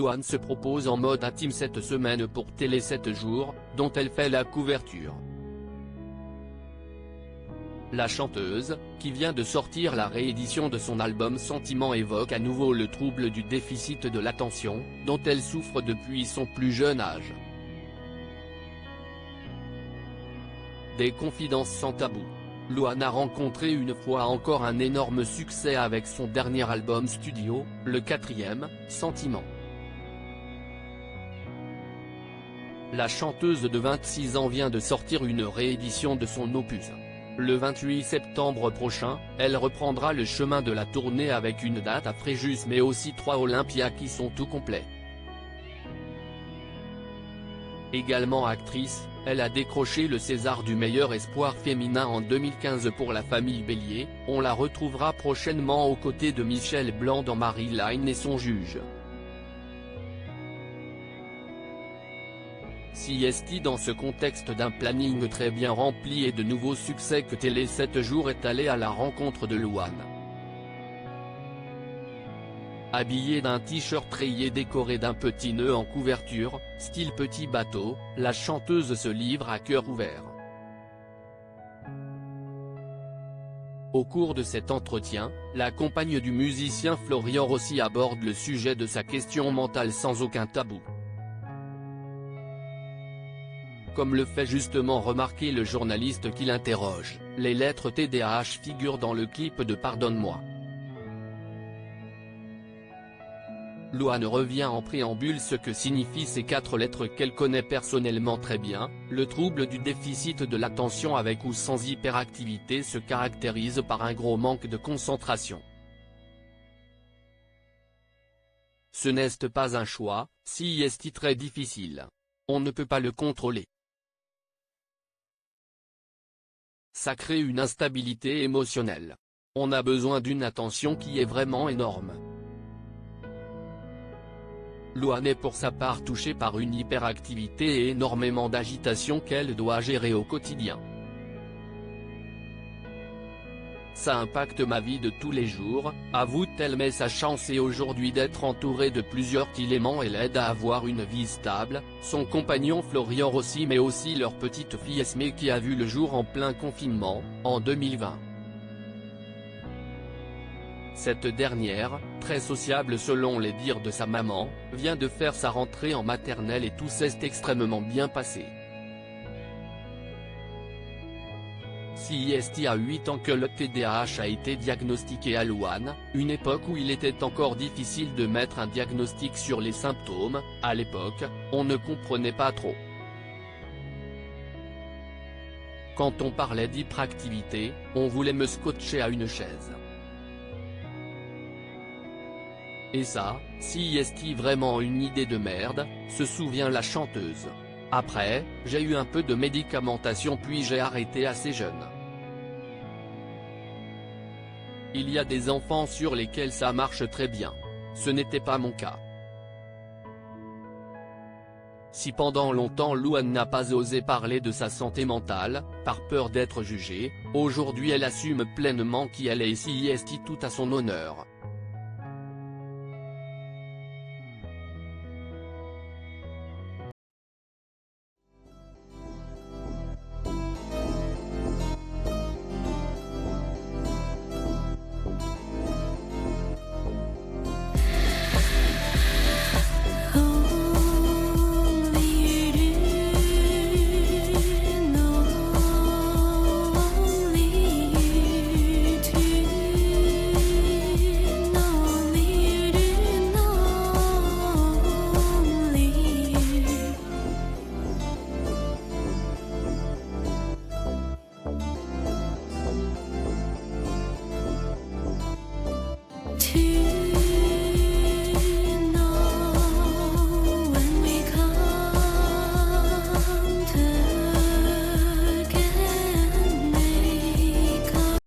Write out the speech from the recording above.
Louane se propose en mode intime cette semaine pour Télé 7 jours, dont elle fait la couverture. La chanteuse, qui vient de sortir la réédition de son album Sentiment, évoque à nouveau le trouble du déficit de l'attention, dont elle souffre depuis son plus jeune âge. Des confidences sans tabou. Louane a rencontré une fois encore un énorme succès avec son dernier album studio, le 4e, Sentiment. La chanteuse de 26 ans vient de sortir une réédition de son opus. Le 28 septembre prochain, elle reprendra le chemin de la tournée avec une date à Fréjus mais aussi 3 Olympia qui sont tout complets. Également actrice, elle a décroché le César du meilleur espoir féminin en 2015 pour La Famille Bélier. On la retrouvera prochainement aux côtés de Michel Blanc dans Marie-Line et son juge. CST dans ce contexte d'un planning très bien rempli et de nouveaux succès que Télé 7 jours est allé à la rencontre de Louane. Habillée d'un t-shirt rayé décoré d'un petit nœud en couverture, style petit bateau, la chanteuse se livre à cœur ouvert. Au cours de cet entretien, la compagne du musicien Florian Rossi aborde le sujet de sa question mentale sans aucun tabou. Comme le fait justement remarquer le journaliste qui l'interroge, les lettres TDAH figurent dans le clip de Pardonne-moi. Louane revient en préambule ce que signifient ces 4 lettres qu'elle connaît personnellement très bien. Le trouble du déficit de l'attention avec ou sans hyperactivité se caractérise par un gros manque de concentration. Ce n'est pas un choix, si est très difficile. On ne peut pas le contrôler. Ça crée une instabilité émotionnelle. On a besoin d'une attention qui est vraiment énorme. Louane est pour sa part touchée par une hyperactivité et énormément d'agitation qu'elle doit gérer au quotidien. Ça impacte ma vie de tous les jours, avoue-t-elle, mais sa chance est aujourd'hui d'être entourée de plusieurs qui l'aiment et l'aident à avoir une vie stable, son compagnon Florian Rossi mais aussi leur petite fille Esmé qui a vu le jour en plein confinement, en 2020. Cette dernière, très sociable selon les dires de sa maman, vient de faire sa rentrée en maternelle et tout s'est extrêmement bien passé. CST a 8 ans que le TDAH a été diagnostiqué à Louane, une époque où il était encore difficile de mettre un diagnostic sur les symptômes. À l'époque, on ne comprenait pas trop. Quand on parlait d'hyperactivité, on voulait me scotcher à une chaise. Et ça, si est-il vraiment une idée de merde, se souvient la chanteuse. Après, j'ai eu un peu de médicamentation puis j'ai arrêté assez jeune. Il y a des enfants sur lesquels ça marche très bien. Ce n'était pas mon cas. Si pendant longtemps Louane n'a pas osé parler de sa santé mentale, par peur d'être jugée, aujourd'hui elle assume pleinement qui elle est et si est tout à son honneur. to